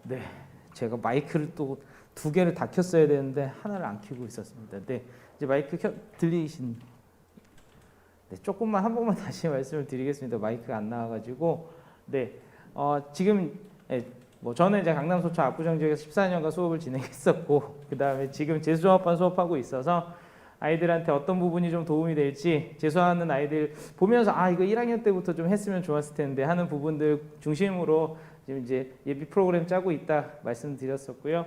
네, 제가 마이크를 또 두 개를 다 켰어야 되는데 하나를 안 켜고 있었습니다. 네, 이제 마이크 들리신? 네, 조금만 한 번만 다시 말씀을 드리겠습니다. 마이크가 안 나와가지고 네, 지금 뭐 저는 이제 강남 소초 압구정 지역에서 14년간 수업을 진행했었고 그 다음에 지금 재수종합반 수업하고 있어서 아이들한테 어떤 부분이 좀 도움이 될지 재수하는 아이들 보면서 이거 1학년 때부터 좀 했으면 좋았을 텐데 하는 부분들 중심으로 지금 이제 예비 프로그램 짜고 있다 말씀드렸었고요.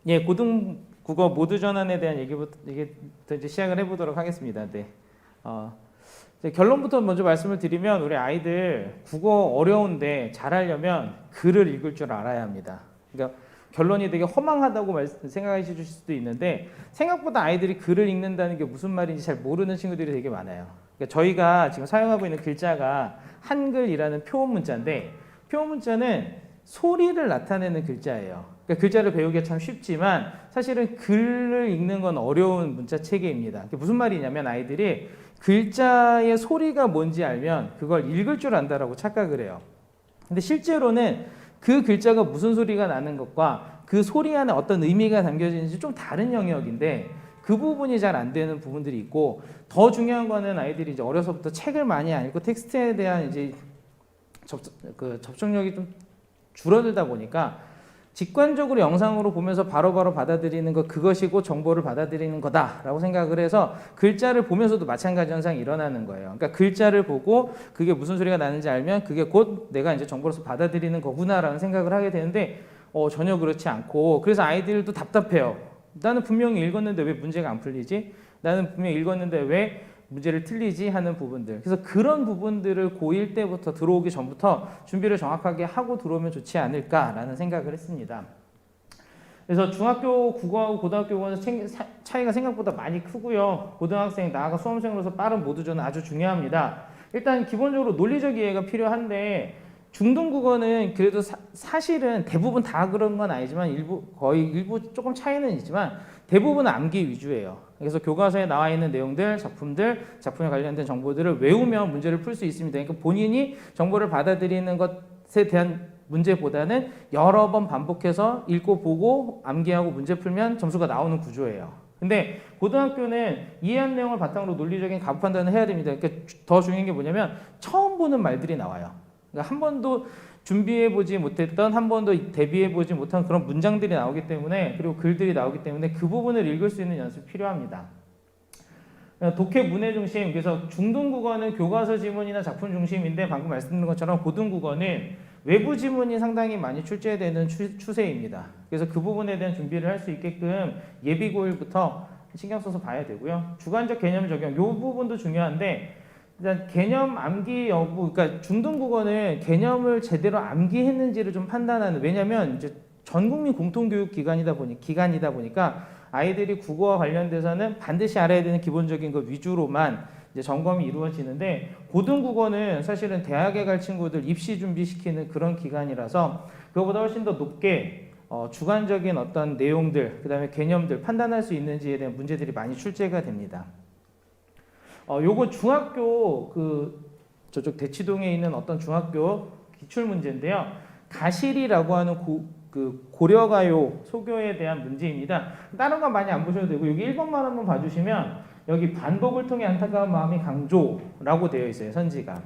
예, 고등국어 모두 전환에 대한 얘기부터 이제 시작을 해보도록 하겠습니다. 네. 결론부터 먼저 말씀을 드리면 우리 아이들 국어 어려운데 잘하려면 글을 읽을 줄 알아야 합니다. 그러니까 결론이 되게 허망하다고 생각하실 수도 있는데 생각보다 아이들이 글을 읽는다는 게 무슨 말인지 잘 모르는 친구들이 되게 많아요. 그러니까 저희가 지금 사용하고 있는 글자가 한글이라는 표원 문자인데 표원 문자는 소리를 나타내는 글자예요. 그러니까 글자를 배우기가 참 쉽지만 사실은 글을 읽는 건 어려운 문자 체계입니다. 무슨 말이냐면 아이들이 글자의 소리가 뭔지 알면 그걸 읽을 줄 안다라고 착각을 해요. 근데 실제로는 그 글자가 무슨 소리가 나는 것과 그 소리 안에 어떤 의미가 담겨지는지 좀 다른 영역인데 그 부분이 잘 안 되는 부분들이 있고 더 중요한 거는 아이들이 이제 어려서부터 책을 많이 안 읽고 텍스트에 대한 이제 접촉력이 좀 줄어들다 보니까 직관적으로 영상으로 보면서 바로바로 받아들이는 것 그것이고 정보를 받아들이는 거다라고 생각을 해서 글자를 보면서도 마찬가지 현상이 일어나는 거예요. 그러니까 글자를 보고 그게 무슨 소리가 나는지 알면 그게 곧 내가 이제 정보로서 받아들이는 거구나라는 생각을 하게 되는데 전혀 그렇지 않고 그래서 아이들도 답답해요. 나는 분명히 읽었는데 왜 문제가 안 풀리지? 나는 분명히 읽었는데 왜 문제를 틀리지 하는 부분들. 그래서 그런 부분들을 고1 때부터 들어오기 전부터 준비를 정확하게 하고 들어오면 좋지 않을까라는 생각을 했습니다. 그래서 중학교 국어하고 고등학교 국어는 차이가 생각보다 많이 크고요. 고등학생, 나아가 수험생으로서 빠른 모두전은 아주 중요합니다. 일단 기본적으로 논리적 이해가 필요한데 중등국어는 그래도 사실은 대부분 다 그런 건 아니지만 거의 일부 조금 차이는 있지만 대부분은 암기 위주예요. 그래서 교과서에 나와 있는 내용들, 작품에 관련된 정보들을 외우면 문제를 풀 수 있습니다. 그러니까 본인이 정보를 받아들이는 것에 대한 문제보다는 여러 번 반복해서 읽고 보고 암기하고 문제 풀면 점수가 나오는 구조예요. 근데 고등학교는 이해한 내용을 바탕으로 논리적인 가부 판단을 해야 됩니다. 그러니까 더 중요한 게 뭐냐면 처음 보는 말들이 나와요. 그러니까 한 번도 준비해보지 못했던 한 번도 대비해보지 못한 그런 문장들이 나오기 때문에 그리고 글들이 나오기 때문에 그 부분을 읽을 수 있는 연습이 필요합니다. 독해 문해 중심, 그래서 중등국어는 교과서 지문이나 작품 중심인데 방금 말씀드린 것처럼 고등국어는 외부 지문이 상당히 많이 출제되는 추세입니다. 그래서 그 부분에 대한 준비를 할 수 있게끔 예비 고1부터 신경 써서 봐야 되고요. 주관적 개념 적용, 이 부분도 중요한데 일단 개념 암기 여부, 그러니까 중등국어는 개념을 제대로 암기했는지를 좀 판단하는, 왜냐하면 이제 전국민 공통교육 기관이다 보니까 아이들이 국어와 관련돼서는 반드시 알아야 되는 기본적인 것 위주로만 이제 점검이 이루어지는데 고등국어는 사실은 대학에 갈 친구들 입시 준비시키는 그런 기관이라서 그거보다 훨씬 더 높게 주관적인 어떤 내용들, 그 다음에 개념들 판단할 수 있는지에 대한 문제들이 많이 출제가 됩니다. 요거 중학교 저쪽 대치동에 있는 어떤 중학교 기출 문제인데요. 가실이라고 하는 고려가요 소교에 대한 문제입니다. 다른 건 많이 안 보셔도 되고 여기 1번만 한번 봐주시면 여기 반복을 통해 안타까운 마음이 강조라고 되어 있어요. 선지가.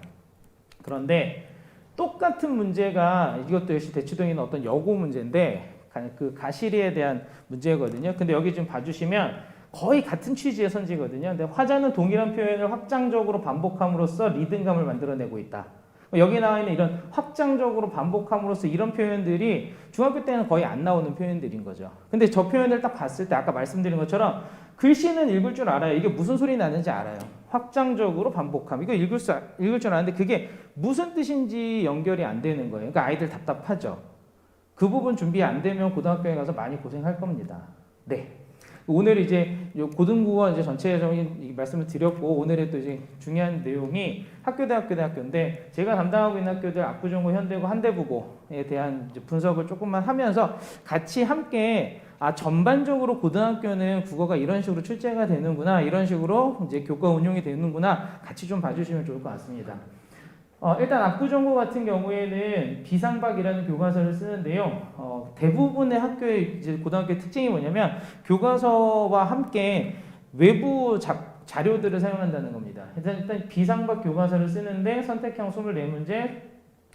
그런데 똑같은 문제가 이것도 역시 대치동에 있는 어떤 여고 문제인데 그 가실이에 대한 문제거든요. 근데 여기 좀 봐주시면 거의 같은 취지의 선지거든요. 근데 화자는 동일한 표현을 확장적으로 반복함으로써 리듬감을 만들어내고 있다. 여기 나와 있는 이런 확장적으로 반복함으로써 이런 표현들이 중학교 때는 거의 안 나오는 표현들인 거죠. 근데 저 표현을 딱 봤을 때 아까 말씀드린 것처럼 글씨는 읽을 줄 알아요. 이게 무슨 소리 나는지 알아요. 확장적으로 반복함. 이거 읽을 줄 아는데 그게 무슨 뜻인지 연결이 안 되는 거예요. 그러니까 아이들 답답하죠. 그 부분 준비 안 되면 고등학교에 가서 많이 고생할 겁니다. 네. 오늘 이제 고등국어 이제 전체적인 말씀을 드렸고 오늘의 또 이제 중요한 내용이 학교대학교인데 제가 담당하고 있는 학교들 압구정고, 현대고, 한대부고에 대한 이제 분석을 조금만 하면서 같이 함께 전반적으로 고등학교는 국어가 이런 식으로 출제가 되는구나, 이런 식으로 이제 교과 운용이 되는구나 같이 좀 봐주시면 좋을 것 같습니다. 일단 압구정고 같은 경우에는 비상박이라는 교과서를 쓰는데요. 대부분의 학교의 이제 고등학교의 특징이 뭐냐면 교과서와 함께 외부 자료들을 사용한다는 겁니다. 일단 비상박 교과서를 쓰는데 선택형 24문제,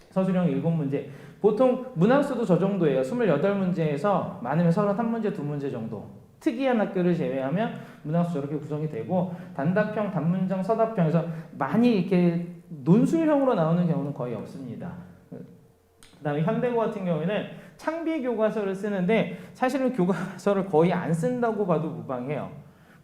서술형 7문제. 보통 문항수도 저 정도예요. 28문제에서 많으면 31문제, 2문제 정도. 특이한 학교를 제외하면 문항수 저렇게 구성이 되고 단답형, 단문장, 서답형에서 많이 이렇게 논술형으로 나오는 경우는 거의 없습니다. 그다음에 현대고 같은 경우에는 창비 교과서를 쓰는데 사실은 교과서를 거의 안 쓴다고 봐도 무방해요.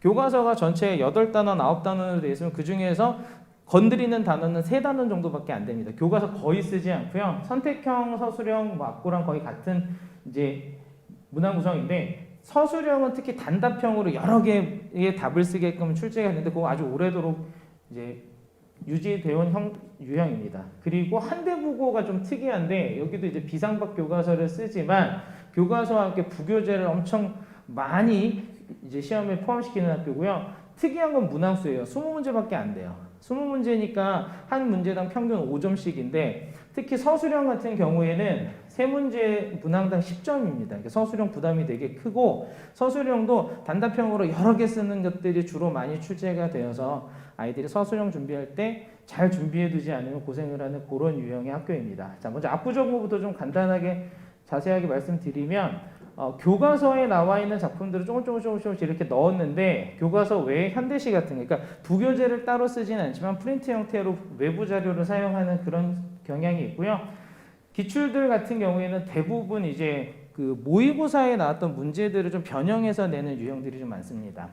교과서가 전체 8단원, 9단원으로 되어 있으면 그 중에서 건드리는 단어는 3단원 정도밖에 안 됩니다. 교과서 거의 쓰지 않고요. 선택형, 서술형, 압구랑 거의 같은 이제 문항 구성인데 서술형은 특히 단답형으로 여러 개의 답을 쓰게끔 출제가 되는데 그거 아주 오래도록 이제 유지되어 온 유형입니다. 그리고 한대부고가 좀 특이한데 여기도 이제 비상박 교과서를 쓰지만 교과서와 함께 부교재를 엄청 많이 이제 시험에 포함시키는 학교고요. 특이한 건 문항수예요. 20문제밖에 안 돼요. 20문제니까 한 문제당 평균 5점씩인데 특히 서술형 같은 경우에는 3문제 문항당 10점입니다. 그러니까 서술형 부담이 되게 크고 서술형도 단답형으로 여러 개 쓰는 것들이 주로 많이 출제가 되어서 아이들이 서술형 준비할 때 잘 준비해 두지 않으면 고생을 하는 그런 유형의 학교입니다. 자, 먼저 압구정고부터 좀 간단하게 자세하게 말씀드리면 교과서에 나와 있는 작품들을 조금씩 이렇게 넣었는데 교과서 외에 현대시 같은 거, 그러니까 부교재를 따로 쓰지는 않지만 프린트 형태로 외부 자료를 사용하는 그런 경향이 있고요. 기출들 같은 경우에는 대부분 이제 그 모의고사에 나왔던 문제들을 좀 변형해서 내는 유형들이 좀 많습니다.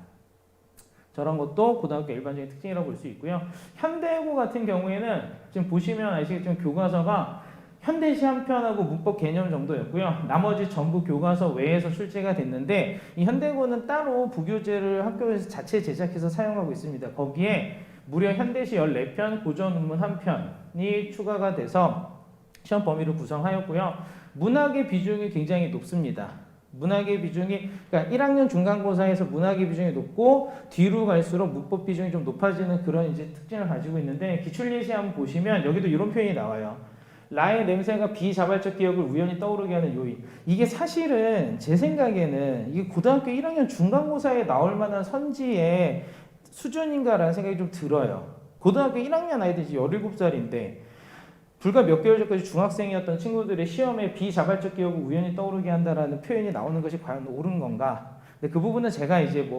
저런 것도 고등학교 일반적인 특징이라고 볼 수 있고요. 현대고 같은 경우에는 지금 보시면 아시겠지만 교과서가 현대시 한 편하고 문법 개념 정도였고요. 나머지 전부 교과서 외에서 출제가 됐는데 이 현대고는 따로 부교재를 학교에서 자체 제작해서 사용하고 있습니다. 거기에 무려 현대시 14편, 고전문문 1편이 추가가 돼서 시험 범위를 구성하였고요. 문학의 비중이 굉장히 높습니다. 문학의 비중이 그러니까 1학년 중간고사에서 문학의 비중이 높고 뒤로 갈수록 문법 비중이 좀 높아지는 그런 이제 특징을 가지고 있는데 기출예시 한번 보시면 여기도 이런 표현이 나와요. 라의 냄새가 비자발적 기억을 우연히 떠오르게 하는 요인. 이게 사실은 제 생각에는 이게 고등학교 1학년 중간고사에 나올 만한 선지의 수준인가라는 생각이 좀 들어요. 고등학교 1학년 아이들이 17살인데 불과 몇 개월 전까지 중학생이었던 친구들의 시험에 비자발적 기억을 우연히 떠오르게 한다라는 표현이 나오는 것이 과연 옳은 건가? 근데 그 부분은 제가 이제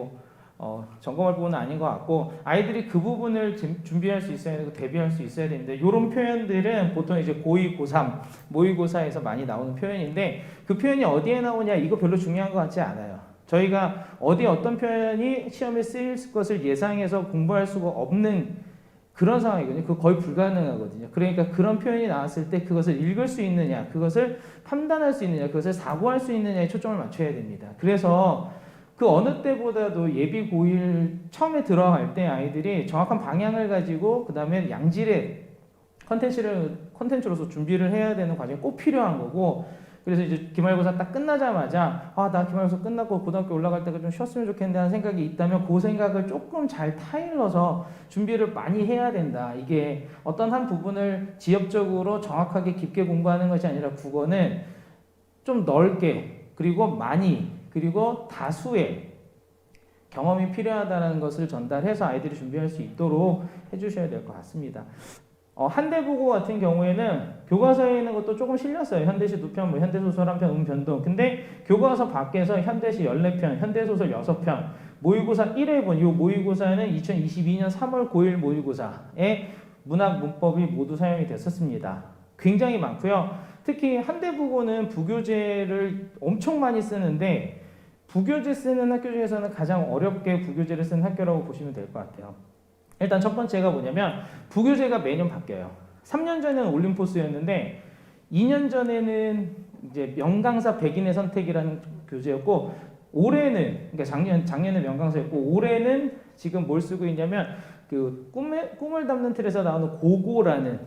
점검할 부분은 아닌 것 같고 아이들이 그 부분을 준비할 수 있어야 되고 대비할 수 있어야 되는데 이런 표현들은 보통 이제 고2, 고3 모의고사에서 많이 나오는 표현인데 그 표현이 어디에 나오냐 이거 별로 중요한 것 같지 않아요. 저희가 어떤 표현이 시험에 쓰일 것을 예상해서 공부할 수가 없는 그런 상황이거든요. 그거 거의 불가능하거든요. 그러니까 그런 표현이 나왔을 때 그것을 읽을 수 있느냐, 그것을 판단할 수 있느냐, 그것을 사고할 수 있느냐에 초점을 맞춰야 됩니다. 그래서 그 어느 때보다도 예비 고1 처음에 들어갈 때 아이들이 정확한 방향을 가지고 그 다음에 양질의 컨텐츠로서 준비를 해야 되는 과정이 꼭 필요한 거고 그래서 이제 기말고사 딱 끝나자마자 나 기말고사 끝나고 고등학교 올라갈 때가 좀 쉬었으면 좋겠는데 하는 생각이 있다면 그 생각을 조금 잘 타일러서 준비를 많이 해야 된다. 이게 어떤 한 부분을 지역적으로 정확하게 깊게 공부하는 것이 아니라 국어는 좀 넓게 그리고 많이 그리고 다수의 경험이 필요하다는 것을 전달해서 아이들이 준비할 수 있도록 해주셔야 될 것 같습니다. 한대부고 같은 경우에는 교과서에 있는 것도 조금 실렸어요. 현대시 2편, 현대소설 1편, 운변동. 근데 교과서 밖에서 현대시 14편, 현대소설 6편, 모의고사 1회분, 이 모의고사는 2022년 3월 고1 모의고사에 문학 문법이 모두 사용이 됐었습니다. 굉장히 많고요. 특히 한대부고는 부교재를 엄청 많이 쓰는데 부교재 쓰는 학교 중에서는 가장 어렵게 부교재를 쓰는 학교라고 보시면 될 것 같아요. 일단 첫 번째가 뭐냐면 부교재가 매년 바뀌어요. 3년 전에는 올림포스였는데 2년 전에는 이제 명강사 백인의 선택이라는 교재였고 올해는 그러니까 작년에 명강사였고 올해는 지금 뭘 쓰고 있냐면 그 꿈을 담는 틀에서 나오는 고고라는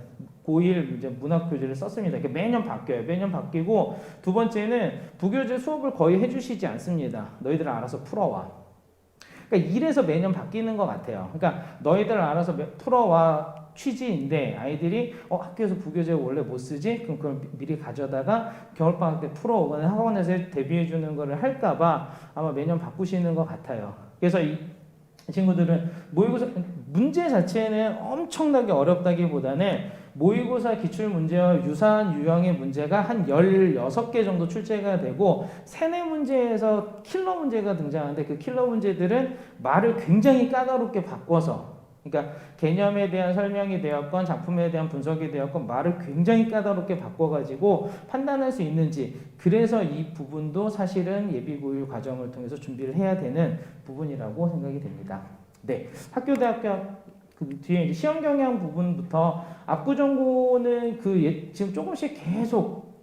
고1 이제 문학 교재를 썼습니다. 이게 매년 바뀌어요. 매년 바뀌고 두 번째는 부교재 수업을 거의 해주시지 않습니다. 너희들 알아서 풀어와. 그러니까 이래서 매년 바뀌는 것 같아요. 그러니까 너희들 알아서 풀어와 취지인데 아이들이 학교에서 부교재 원래 못 쓰지? 그럼 그걸 미리 가져다가 겨울방학 때 풀어오거나 학원에서 대비해 주는 거를 할까봐 아마 매년 바꾸시는 것 같아요. 그래서 이 친구들은 모의고사 문제 자체는 엄청나게 어렵다기보다는 모의고사 기출문제와 유사한 유형의 문제가 한 16개 정도 출제가 되고 세네 문제에서 킬러 문제가 등장하는데 그 킬러 문제들은 말을 굉장히 까다롭게 바꿔서 그러니까 개념에 대한 설명이 되었건 작품에 대한 분석이 되었건 말을 굉장히 까다롭게 바꿔가지고 판단할 수 있는지 그래서 이 부분도 사실은 예비고일 과정을 통해서 준비를 해야 되는 부분이라고 생각이 됩니다. 네, 학교 대학교 그 뒤에 이제 시험 경향 부분부터 압구정고는 지금 조금씩 계속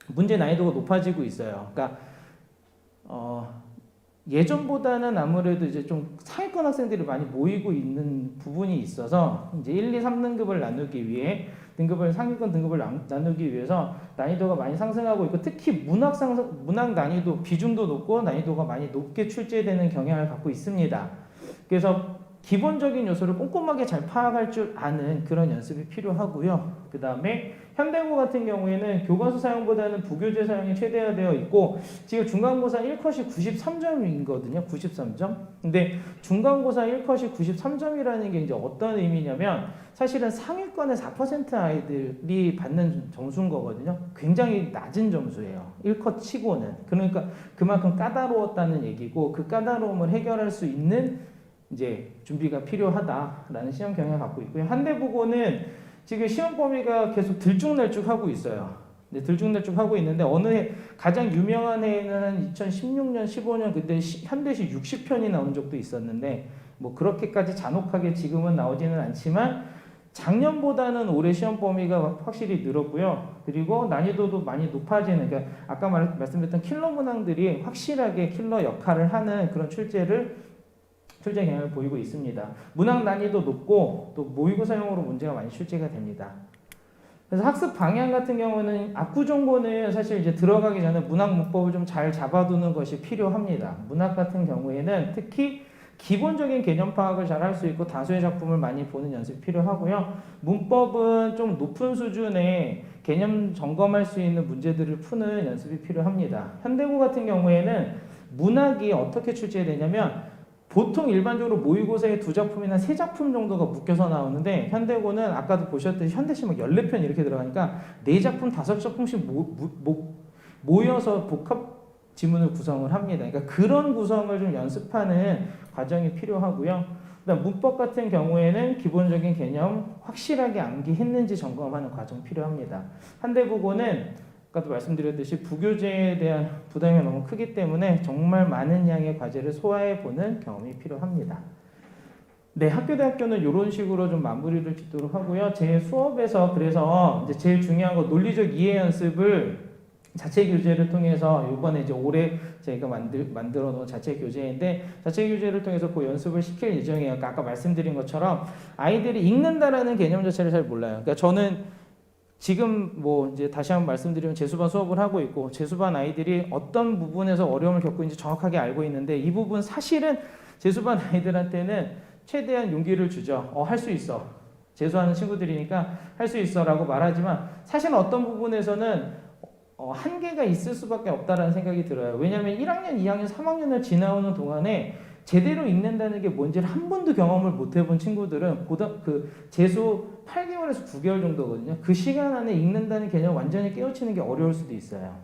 문제 난이도가 높아지고 있어요. 그러니까 예전보다는 아무래도 이제 좀 상위권 학생들이 많이 모이고 있는 부분이 있어서 이제 1, 2, 3등급을 나누기 위해 상위권 등급을 나누기 위해서 난이도가 많이 상승하고 있고 특히 문학 난이도 비중도 높고 난이도가 많이 높게 출제되는 경향을 갖고 있습니다. 그래서 기본적인 요소를 꼼꼼하게 잘 파악할 줄 아는 그런 연습이 필요하고요. 그 다음에 현대고 같은 경우에는 교과서 사용보다는 부교재 사용이 최대화되어 있고 지금 중간고사 1컷이 93점이거든요. 93점. 근데 중간고사 1컷이 93점이라는 게 이제 어떤 의미냐면 사실은 상위권의 4% 아이들이 받는 점수인 거거든요. 굉장히 낮은 점수예요. 1컷 치고는. 그러니까 그만큼 까다로웠다는 얘기고 그 까다로움을 해결할 수 있는 이제 준비가 필요하다라는 시험 경향을 갖고 있고요. 한대부고는 지금 시험 범위가 계속 들쭉날쭉하고 있어요. 네, 들쭉날쭉하고 있는데 가장 유명한 해에는 2016년, 15년 그때 현대시 60편이 나온 적도 있었는데 뭐 그렇게까지 잔혹하게 지금은 나오지는 않지만 작년보다는 올해 시험 범위가 확실히 늘었고요. 그리고 난이도도 많이 높아지는 그러니까 아까 말씀드렸던 킬러 문항들이 확실하게 킬러 역할을 하는 그런 출제 경향을 보이고 있습니다. 문항 난이도 높고 또 모의고사용으로 문제가 많이 출제가 됩니다. 그래서 학습 방향 같은 경우는 압구정고는 사실 이제 들어가기 전에 문학 문법을 좀 잘 잡아두는 것이 필요합니다. 문학 같은 경우에는 특히 기본적인 개념 파악을 잘 할 수 있고 다수의 작품을 많이 보는 연습이 필요하고요. 문법은 좀 높은 수준의 개념 점검할 수 있는 문제들을 푸는 연습이 필요합니다. 현대고 같은 경우에는 문학이 어떻게 출제되냐면 보통 일반적으로 모의고사에 2작품이나 3작품 정도가 묶여서 나오는데 현대고는 아까도 보셨듯이 현대시 막 14편 이렇게 들어가니까 4작품, 5작품씩 모여서 복합 지문을 구성을 합니다. 그러니까 그런 구성을 좀 연습하는 과정이 필요하고요. 그다음 문법 같은 경우에는 기본적인 개념 확실하게 암기했는지 점검하는 과정이 필요합니다. 한대부고는 아까도 말씀드렸듯이 부교재에 대한 부담이 너무 크기 때문에 정말 많은 양의 과제를 소화해보는 경험이 필요합니다. 네, 학교대학교는 이런 식으로 좀 마무리를 짓도록 하고요. 제 수업에서 그래서 이제 제일 중요한 거 논리적 이해 연습을 자체 교재를 통해서 이번에 이제 올해 저희가 만들어 놓은 자체 교재인데 자체 교재를 통해서 그 연습을 시킬 예정이에요. 아까 말씀드린 것처럼 아이들이 읽는다라는 개념 자체를 잘 몰라요. 그러니까 저는 지금 뭐 이제 다시 한번 말씀드리면 재수반 수업을 하고 있고 재수반 아이들이 어떤 부분에서 어려움을 겪고 있는지 정확하게 알고 있는데 이 부분 사실은 재수반 아이들한테는 최대한 용기를 주죠. 할 수 있어. 재수하는 친구들이니까 할 수 있어 라고 말하지만 사실 어떤 부분에서는 한계가 있을 수밖에 없다라는 생각이 들어요. 왜냐하면 1학년, 2학년, 3학년을 지나오는 동안에 제대로 읽는다는 게 뭔지를 한 번도 경험을 못 해본 친구들은 재수 8개월에서 9개월 정도거든요. 그 시간 안에 읽는다는 개념을 완전히 깨우치는 게 어려울 수도 있어요.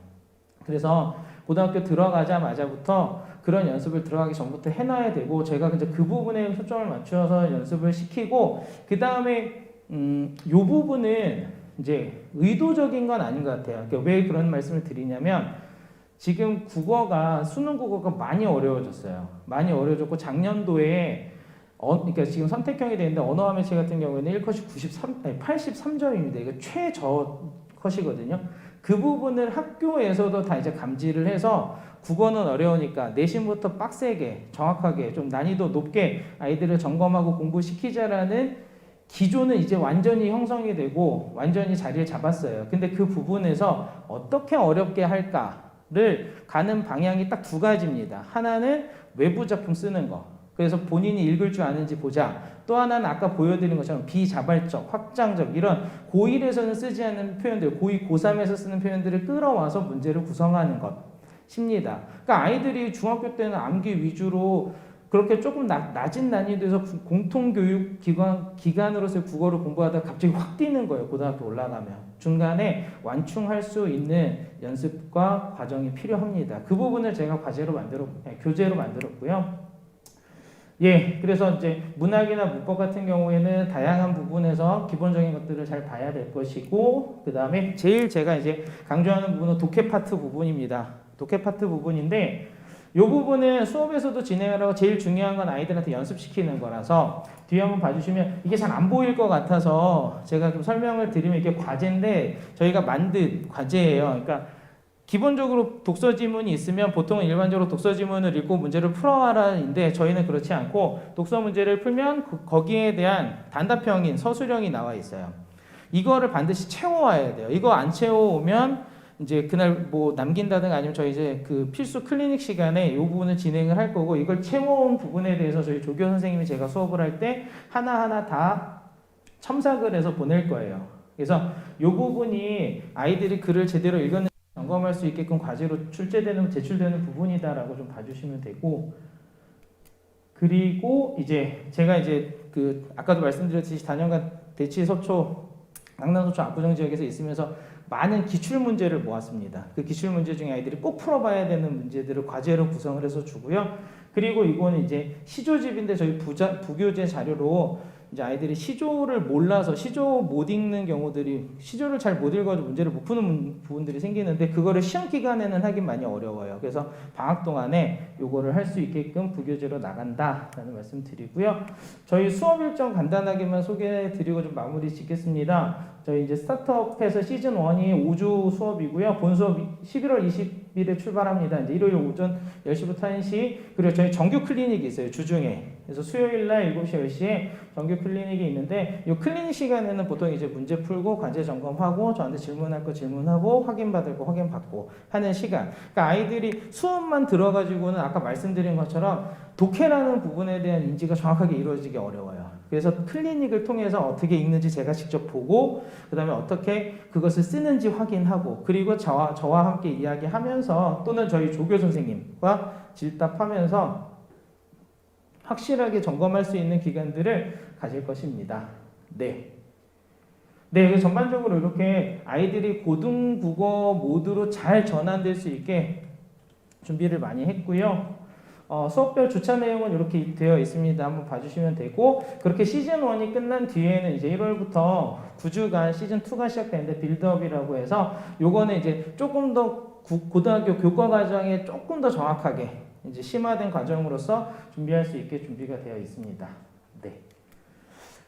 그래서 고등학교 들어가자마자부터 그런 연습을 들어가기 전부터 해놔야 되고 제가 이제 그 부분에 초점을 맞춰서 연습을 시키고 그 다음에 이 부분은 이제 의도적인 건 아닌 것 같아요. 그러니까 왜 그런 말씀을 드리냐면 지금 수능 국어가 많이 어려워졌어요. 많이 어려워졌고 작년도에 그러니까 지금 선택형이 되는데 언어와 매체 같은 경우에는 1컷이 83점입니다. 이거 최저 컷이거든요. 그 부분을 학교에서도 다 이제 감지를 해서 국어는 어려우니까 내신부터 빡세게 정확하게 좀 난이도 높게 아이들을 점검하고 공부시키자라는 기조는 이제 완전히 형성이 되고 완전히 자리를 잡았어요. 근데 그 부분에서 어떻게 어렵게 할까를 가는 방향이 딱 2가지입니다. 하나는 외부 작품 쓰는 거. 그래서 본인이 읽을 줄 아는지 보자. 또 하나는 아까 보여드린 것처럼 비자발적, 확장적 이런 고1에서는 쓰지 않는 표현들, 고2, 고3에서 쓰는 표현들을 끌어와서 문제를 구성하는 것입니다. 그러니까 아이들이 중학교 때는 암기 위주로 그렇게 조금 낮은 난이도에서 공통교육 기관으로서의 국어를 공부하다가 갑자기 확 뛰는 거예요. 고등학교 올라가면. 중간에 완충할 수 있는 연습과 과정이 필요합니다. 그 부분을 제가 교재로 만들었고요. 예, 그래서 이제 문학이나 문법 같은 경우에는 다양한 부분에서 기본적인 것들을 잘 봐야 될 것이고, 그 다음에 제일 제가 이제 강조하는 부분은 독해 파트 부분입니다. 독해 파트 부분인데, 이 부분은 수업에서도 진행하라고 제일 중요한 건 아이들한테 연습시키는 거라서 뒤에 한번 봐주시면 이게 잘 안 보일 것 같아서 제가 좀 설명을 드리면 이게 과제인데 저희가 만든 과제예요. 그러니까 기본적으로 독서 지문이 있으면 보통은 일반적으로 독서 지문을 읽고 문제를 풀어와라인데 저희는 그렇지 않고 독서 문제를 풀면 거기에 대한 단답형인 서술형이 나와 있어요. 이거를 반드시 채워와야 돼요. 이거 안 채워오면 이제 그날 뭐 남긴다든가 아니면 저희 이제 그 필수 클리닉 시간에 이 부분을 진행을 할 거고 이걸 채워온 부분에 대해서 저희 조교 선생님이 제가 수업을 할 때 하나하나 다 첨삭을 해서 보낼 거예요. 그래서 이 부분이 아이들이 글을 제대로 읽었는지 점검할 수 있게끔 과제로 제출되는 부분이다라고 좀 봐주시면 되고, 그리고 이제 제가 이제 그 아까도 말씀드렸듯이 4년간 대치서초 강남서초 압구정 지역에서 있으면서 많은 기출문제를 모았습니다. 그 기출문제 중에 아이들이 꼭 풀어봐야 되는 문제들을 과제로 구성을 해서 주고요. 그리고 이거는 이제 시조집인데 저희 부교재 자료로 이제 아이들이 시조를 몰라서 시조 못 읽는 경우들이 시조를 잘 못 읽어서 문제를 못 푸는 부분들이 생기는데 그거를 시험 기간에는 하긴 많이 어려워요. 그래서 방학 동안에 요거를 할 수 있게끔 부교재로 나간다라는 말씀 드리고요. 저희 수업 일정 간단하게만 소개해 드리고 좀 마무리 짓겠습니다. 저희 이제 스타트업에서 시즌 1이 5주 수업이고요. 본 수업 11월 20일에 출발합니다. 이제 일요일 오전 10시부터 1시. 그리고 저희 정규 클리닉이 있어요. 주중에. 그래서 수요일 날 7시, 10시에 정규 클리닉이 있는데 이 클리닉 시간에는 보통 이제 문제 풀고 과제 점검하고 저한테 질문할 거 질문하고 확인받을 거 확인받고 하는 시간. 그러니까 아이들이 수업만 들어가지고는 아까 말씀드린 것처럼 독해라는 부분에 대한 인지가 정확하게 이루어지기 어려워요. 그래서 클리닉을 통해서 어떻게 읽는지 제가 직접 보고 그 다음에 어떻게 그것을 쓰는지 확인하고 그리고 저와 함께 이야기하면서 또는 저희 조교 선생님과 질답하면서 확실하게 점검할 수 있는 기간들을 가질 것입니다. 네. 네, 전반적으로 이렇게 아이들이 고등국어 모드로 잘 전환될 수 있게 준비를 많이 했고요. 수업별 주차 내용은 이렇게 되어 있습니다. 한번 봐주시면 되고 그렇게 시즌 1이 끝난 뒤에는 이제 1월부터 9주간 시즌 2가 시작되는데 빌드업이라고 해서 요거는 이제 조금 더 고등학교 교과 과정에 조금 더 정확하게 이제 심화된 과정으로서 준비할 수 있게 준비가 되어 있습니다. 네.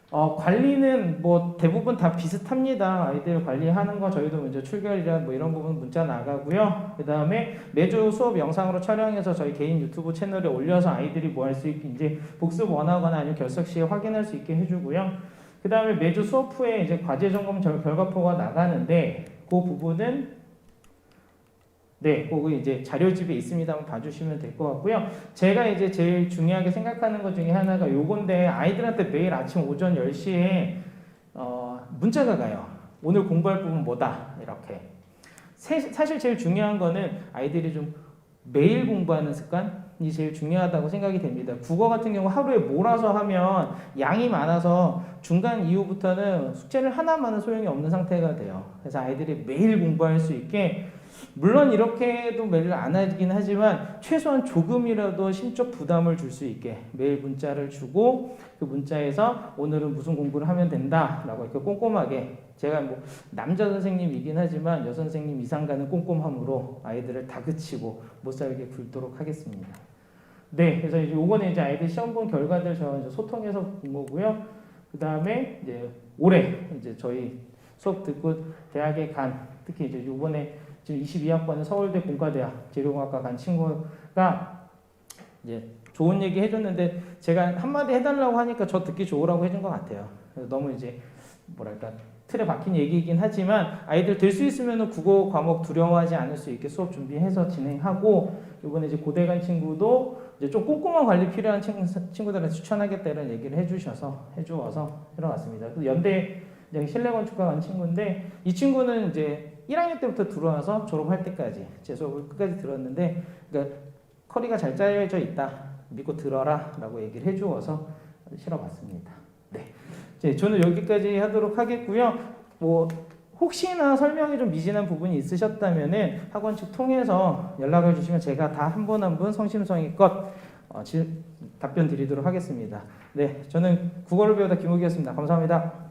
관리는 뭐 대부분 다 비슷합니다. 아이들 관리하는 거 저희도 이제 출결이라 뭐 이런 부분 문자 나가고요. 그 다음에 매주 수업 영상으로 촬영해서 저희 개인 유튜브 채널에 올려서 아이들이 뭐 할 수 있게 이제 복습 원하거나 아니면 결석 시에 확인할 수 있게 해주고요. 그 다음에 매주 수업 후에 이제 과제 점검 결과표가 나가는데 그 부분은 네, 거기 이제 자료집에 있습니다. 한번 봐주시면 될 것 같고요. 제가 이제 제일 중요하게 생각하는 것 중에 하나가 요건데 아이들한테 매일 아침 오전 10시에 문자가 가요. 오늘 공부할 부분 뭐다 이렇게. 사실 제일 중요한 거는 아이들이 좀 매일 공부하는 습관이 제일 중요하다고 생각이 됩니다. 국어 같은 경우 하루에 몰아서 하면 양이 많아서 중간 이후부터는 숙제를 하나만은 소용이 없는 상태가 돼요. 그래서 아이들이 매일 공부할 수 있게 물론 이렇게도 매일 안 하긴 하지만 최소한 조금이라도 심적 부담을 줄 수 있게 매일 문자를 주고 그 문자에서 오늘은 무슨 공부를 하면 된다라고 이렇게 꼼꼼하게 제가 뭐 남자 선생님이긴 하지만 여 선생님 이상 가는 꼼꼼함으로 아이들을 다그치고 못 살게 굴도록 하겠습니다. 네, 그래서 이제 요거는 이제 아이들 시험 본 결과들 저와 이제 소통해서 본 거고요. 그 다음에 이제 올해 이제 저희 수업 듣고 대학에 간 특히 이제 요번에 지금 22학번은 서울대 공과대학 재료공학과 간 친구가 이제 좋은 얘기 해줬는데 제가 한마디 해달라고 하니까 저 듣기 좋으라고 해준 것 같아요. 그래서 너무 이제 뭐랄까 틀에 박힌 얘기이긴 하지만 아이들 될 수 있으면 국어 과목 두려워하지 않을 수 있게 수업 준비해서 진행하고 이번에 이제 고대 간 친구도 이제 좀 꼼꼼한 관리 필요한 친구들한테 추천하겠다 이런 얘기를 해주어서 들어갔습니다. 그 연대 실내 건축과 간 친구인데 이 친구는 이제 1학년 때부터 들어와서 졸업할 때까지 제 수업을 끝까지 들었는데 그러니까 커리가 잘 짜여져 있다 믿고 들어라라고 얘기를 해주어서 실어봤습니다. 네, 이제 저는 여기까지 하도록 하겠고요. 뭐 혹시나 설명이 좀 미진한 부분이 있으셨다면은 학원 측 통해서 연락을 주시면 제가 다 한 분 한 분 성심성의껏 답변 드리도록 하겠습니다. 네, 저는 국어를 배우다 김욱이었습니다. 감사합니다.